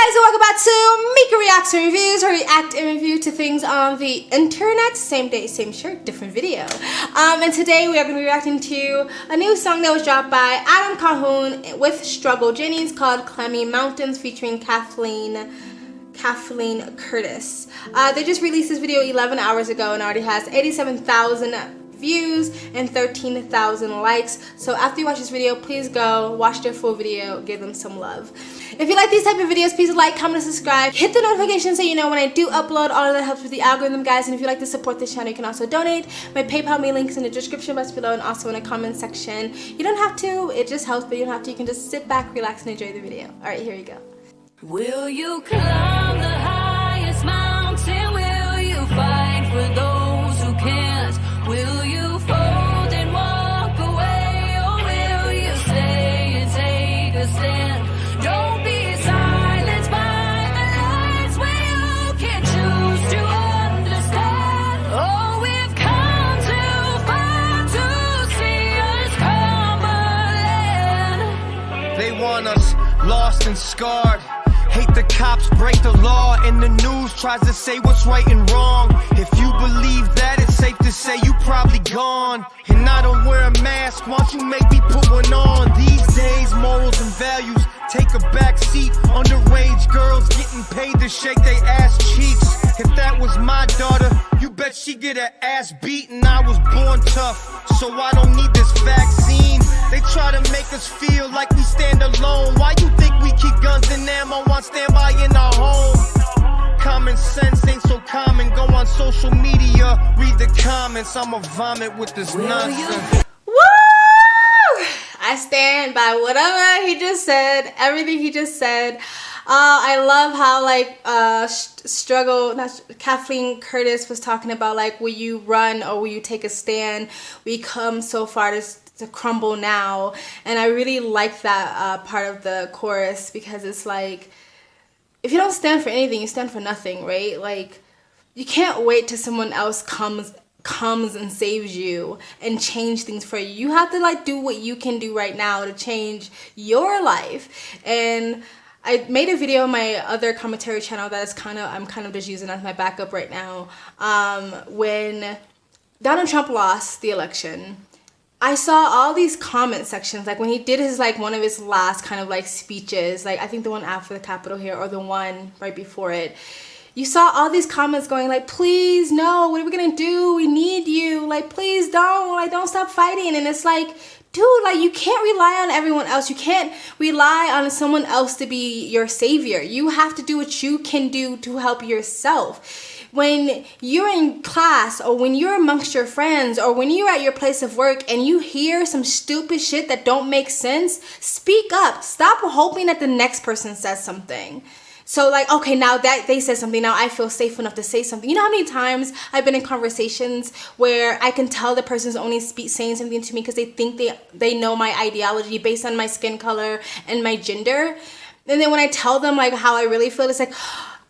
guys, and welcome back to Mika Reacts and Reviews, where we react and review to things on the internet. Same day, same shirt, different video. And today we are going to be reacting to a new song that was dropped by Calhoun with Struggle Jennings called Clammy Mountains featuring Caitlynne Curtis. They just released this video 11 hours ago and already has 87,000 views and 13,000 likes. So after you watch this video, please go watch their full video, give them some love. If you like these type of videos, please like, comment, and subscribe. Hit the notification so you know when I do upload. All of that helps with the algorithm, guys. And if you like to support this channel, you can also donate. My PayPal me links in the description box below and also in the comment section. You don't have to, it just helps, but you don't have to. You can just sit back, relax, and enjoy the video. Alright, here we go. Will you climb the highest mountain? Will you fight for those who can't? Will you fold and walk away? Or will you stay and take a stand? Don't be silenced by the lies where you can choose to understand. Oh, we've come too far to see us come again. They want us lost and scarred. Hate the cops, break the law, and the news tries to say what's right and wrong. If you believe that, it's safe to say you probably gone. And I don't wear a mask, why don't you make me put one on? These days, morals and values take a back seat. Underage girls getting paid to shake their ass cheeks. If that was my daughter, you bet she get her ass beaten. I was born tough, so I don't need this vaccine. They try to make us feel like we stand alone. Why you think we keep guns and ammo on standby in our home? Common sense ain't so common. Go on social media, read the comments. I'ma vomit with this nonsense. Woo! I stand by whatever he just said, everything he just said. I love how Caitlynne Curtis was talking about like, will you run or will you take a stand? We come so far to crumble now. And I really like that part of the chorus, because it's like, if you don't stand for anything, you stand for nothing, right? Like, you can't wait till someone else comes and saves you and change things for you. You have to like do what you can do right now to change your life. And I made a video on my other commentary channel that is I'm kind of just using as my backup right now. When Donald Trump lost the election, I saw all these comment sections, like when he did his one of his last kind of like speeches, like I think the one after the Capitol here or the one right before it. You saw all these comments going like, please, no, what are we gonna do? We need you. Like, please don't stop fighting. And it's like, dude, like, you can't rely on everyone else. You can't rely on someone else to be your savior. You have to do what you can do to help yourself. When you're in class or when you're amongst your friends or when you're at your place of work and you hear some stupid shit that don't make sense, speak up. Stop hoping that the next person says something. So like, okay, now that they said something, now I feel safe enough to say something. You know how many times I've been in conversations where I can tell the person's only saying something to me because they think they know my ideology based on my skin color and my gender. And then when I tell them like how I really feel, it's like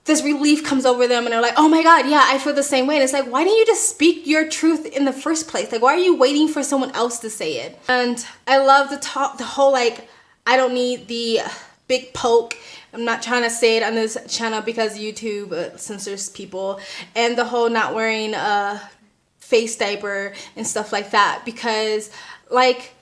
this relief comes over them and they're like, oh my God, yeah, I feel the same way. And it's like, why didn't you just speak your truth in the first place? Like, why are you waiting for someone else to say it? And I love the whole like, I don't need the big poke. I'm not trying to say it on this channel because YouTube censors people. And the whole not wearing a face diaper and stuff like that. Because like,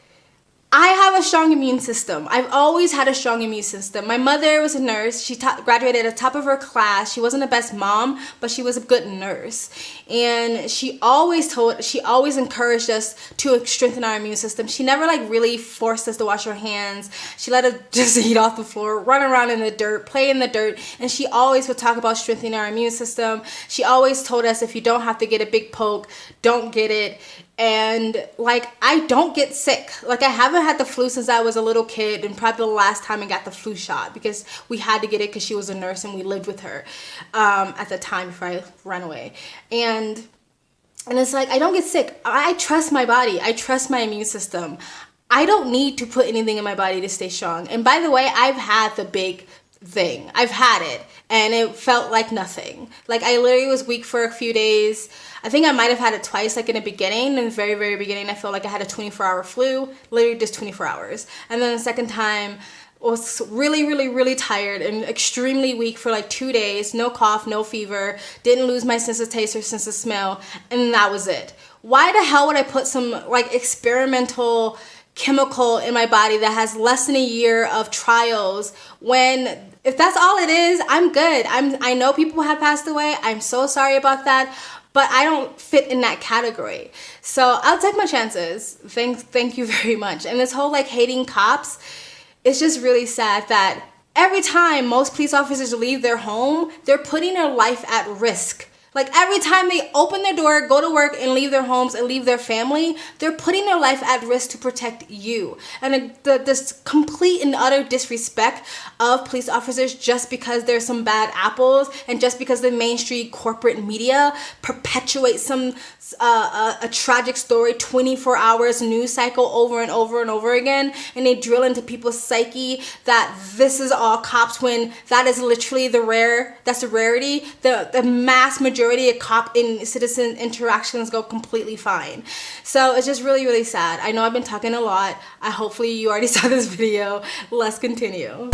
I have a strong immune system. I've always had a strong immune system. My mother was a nurse. She graduated at the top of her class. She wasn't the best mom, but she was a good nurse. And she always encouraged us to strengthen our immune system. She never like really forced us to wash our hands. She let us just eat off the floor, run around in the dirt, play in the dirt. And she always would talk about strengthening our immune system. She always told us if you don't have to get a big poke, don't get it. And like, I don't get sick. Like, I haven't had the flu since I was a little kid, and probably the last time I got the flu shot because we had to get it because she was a nurse and we lived with her at the time before I ran away. And it's like, I don't get sick. I trust my body. I trust my immune system. I don't need to put anything in my body to stay strong. And by the way, I've had the big thing. I've had it and it felt like nothing. Like, I literally was weak for a few days. I think I might have had it twice, like in the beginning. In the very, very beginning, I felt like I had a 24-hour flu, literally just 24 hours. And then the second time, was really, really, really tired and extremely weak for like 2 days. No cough, no fever, didn't lose my sense of taste or sense of smell, and that was it. Why the hell would I put some like experimental chemical in my body that has less than a year of trials when, if that's all it is, I'm good. I know people have passed away. I'm so sorry about that, but I don't fit in that category. So I'll take my chances. Thank you very much. And this whole like hating cops, it's just really sad that every time most police officers leave their home, they're putting their life at risk. Like every time they open their door, go to work, and leave their homes and leave their family, they're putting their life at risk to protect you. And this complete and utter disrespect of police officers just because there's some bad apples and just because the mainstream corporate media perpetuates some a tragic story, 24 hours news cycle over and over and over again, and they drill into people's psyche that this is all cops when that is literally the rarity. The mass majority of cop and citizen interactions go completely fine. So it's just really, really sad. I know I've been talking a lot. Hopefully you already saw this video. Let's continue.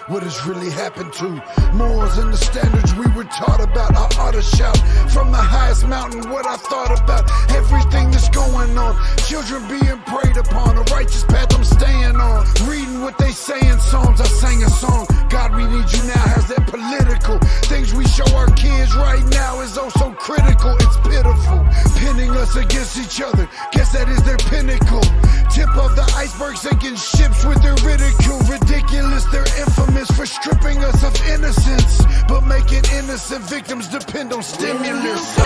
What has really happened to morals and the standards we were taught about. I ought to shout from the highest mountain what I thought about everything that's going on. Children being preyed upon, a righteous path I'm staying on. Reading what they say in songs, I sang a song. God, we need you now has that political. Things we show our kids right now is oh so critical. It's pitiful, pinning us against each other. Guess that is their pinnacle. Tip of the iceberg, sinking ships with their ridicule. Ridiculous, they're infamous for stripping us of innocence, but making innocent victims depend on stimulus.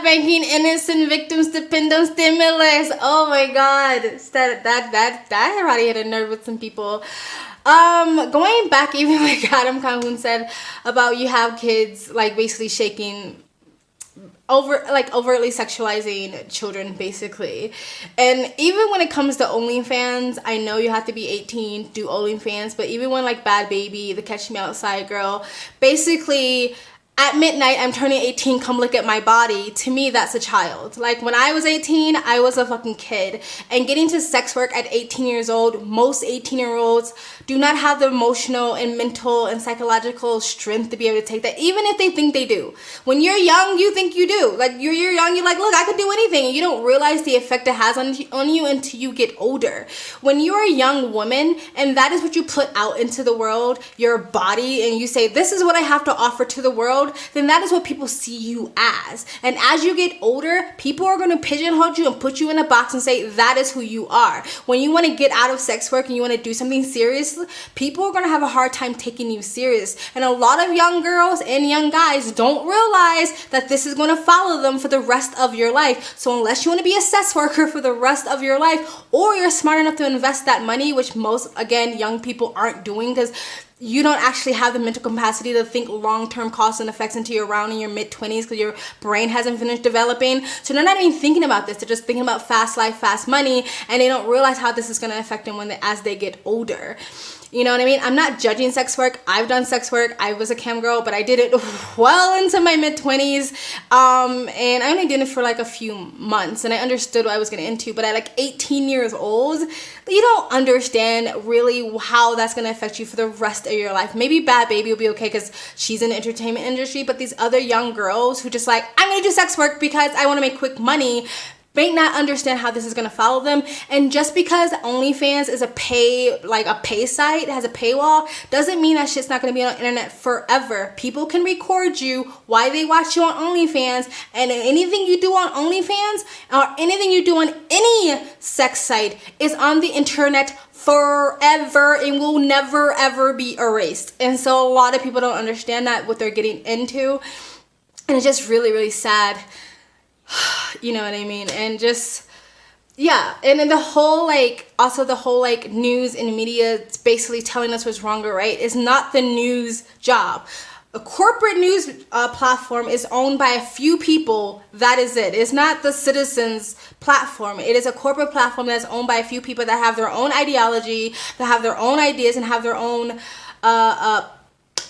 Making innocent victims depend on stimulus. Oh my God, that already hit a nerve with some people. Going back, even like Adam Calhoun said about you have kids like basically shaking overtly sexualizing children basically. And even when it comes to OnlyFans, I know you have to be 18 do OnlyFans, but even when like Bad Baby, the Catch Me Outside girl, basically at midnight, I'm turning 18, come look at my body. To me, that's a child. Like when I was 18, I was a fucking kid. And getting to sex work at 18 years old, most 18-year-olds do not have the emotional and mental and psychological strength to be able to take that, even if they think they do. When you're young, you think you do. Like you're young, you're like, look, I could do anything. And you don't realize the effect it has on you until you get older. When you're a young woman and that is what you put out into the world, your body, and you say, this is what I have to offer to the world, then that is what people see you as. And as you get older, people are going to pigeonhole you and put you in a box and say that is who you are. When you want to get out of sex work and you want to do something serious, people are going to have a hard time taking you serious. And a lot of young girls and young guys don't realize that this is going to follow them for the rest of your life. So unless you want to be a sex worker for the rest of your life, or you're smart enough to invest that money, which most, again, young people aren't doing because you don't actually have the mental capacity to think long-term costs and effects until you're around in your mid-20s because your brain hasn't finished developing. So they're not even thinking about this. They're just thinking about fast life, fast money, and they don't realize how this is going to affect them as they get older. You know what I mean? I'm not judging sex work. I've done sex work. I was a cam girl, but I did it well into my mid-20s. And I only did it for like a few months, and I understood what I was getting into. But at like 18 years old, you don't understand really how that's going to affect you for the rest of your life. Maybe Bad Baby will be okay because she's in the entertainment industry, but these other young girls who just like, I'm going to do sex work because I want to make quick money, may not understand how this is going to follow them. And just because OnlyFans is a pay site, it has a paywall, doesn't mean that shit's not going to be on the internet forever. People can record you while they watch you on OnlyFans, and anything you do on OnlyFans or anything you do on any sex site is on the internet forever and will never ever be erased. And so a lot of people don't understand that, what they're getting into, and it's just really, really sad. You know what I mean? And just, Yeah, and then the whole like, also the whole like news and media, it's basically telling us what's wrong or right, is not the news job. A corporate news platform is owned by a few people. That is it. It's not the citizens' platform. It is a corporate platform that's owned by a few people that have their own ideology, that have their own ideas, and have their own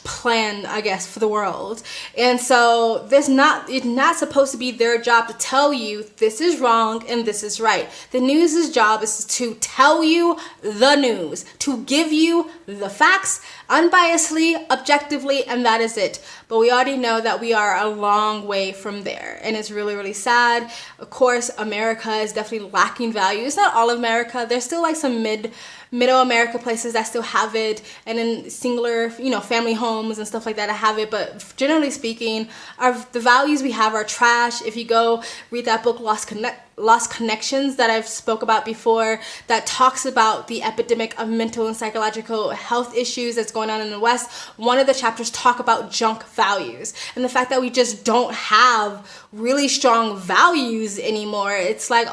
plan, I guess, for the world. And so it's not supposed to be their job to tell you this is wrong and this is right. The news's job is to tell you the news, to give you the facts unbiasedly, objectively, and that is it. But we already know that we are a long way from there, and it's really, really sad. Of course, America is definitely lacking value. It's not all of America. There's still like some middle America places that still have it, and in singular, family homes and stuff like that have it. But generally speaking, the values we have are trash. If you go read that book, Lost Connections, that I've spoke about before, that talks about the epidemic of mental and psychological health issues that's going on in the West, one of the chapters talk about junk values and the fact that we just don't have really strong values anymore. It's like,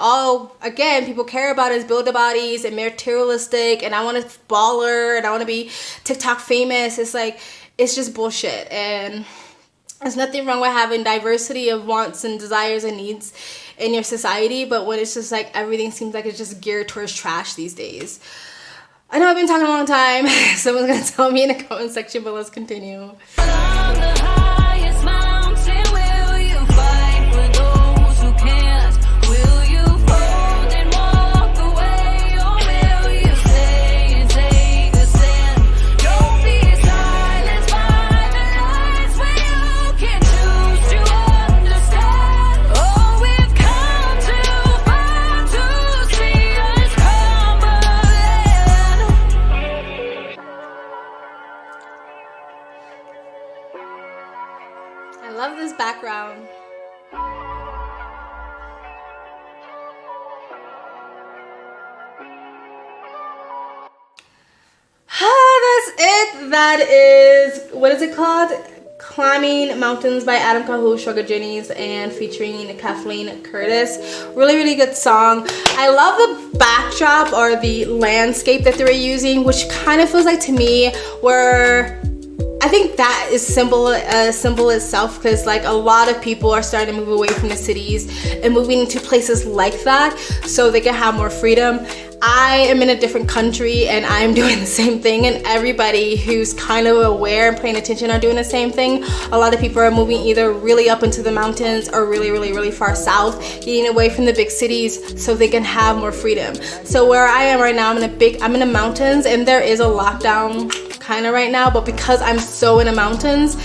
again, people care about is build bodies and materialistic, and I want to baller and I want to be TikTok famous. It's like, it's just bullshit. And there's nothing wrong with having diversity of wants and desires and needs in your society, but when it's just like everything seems like it's just geared towards trash these days. I know I've been talking a long time. Someone's gonna tell me in the comment section, but let's continue. I love this background. That's it. That is, what is it called? Climbing Mountains by Adam Calhoun, Sugar Jennings, and featuring Caitlynne Curtis. Really, really good song. I love the backdrop or the landscape that they were using, which kind of feels like to me where I think that is symbol itself, because like a lot of people are starting to move away from the cities and moving into places like that so they can have more freedom. I am in a different country and I'm doing the same thing, and everybody who's kind of aware and paying attention are doing the same thing. A lot of people are moving either really up into the mountains or really, really, really far south, getting away from the big cities so they can have more freedom. So where I am right now, I'm in the mountains, and there is a lockdown kind of right now, but because I'm so in the mountains,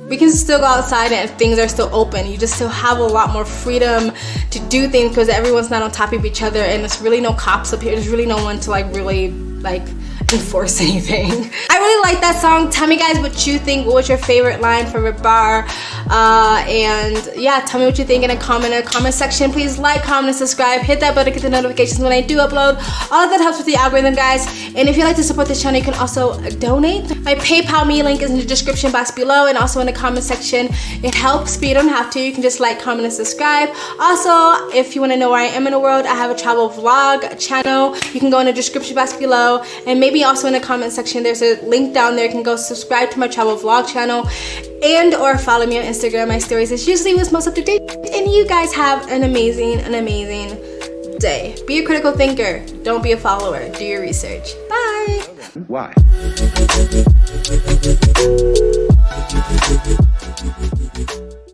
we can still go outside and things are still open. You just still have a lot more freedom to do things because everyone's not on top of each other, and there's really no cops up here. There's really no one to really enforce anything. I really like that song. Tell me guys what you think. What was your favorite line, favorite bar? And yeah, tell me what you think in the comment section. Please like, comment, and subscribe. Hit that button to get the notifications when I do upload. All of that helps with the algorithm, guys. And if you'd like to support this channel, you can also donate. My PayPal me link is in the description box below and also in the comment section. It helps, but you don't have to. You can just like, comment, and subscribe. Also, if you want to know where I am in the world, I have a travel vlog channel. You can go in the description box below, and maybe also in the comment section there's a link down there. You can go subscribe to my travel vlog channel and or follow me on Instagram. My stories is usually what's most up to date, and you guys have an amazing day. Be a critical thinker, don't be a follower. Do your research. Bye. Why?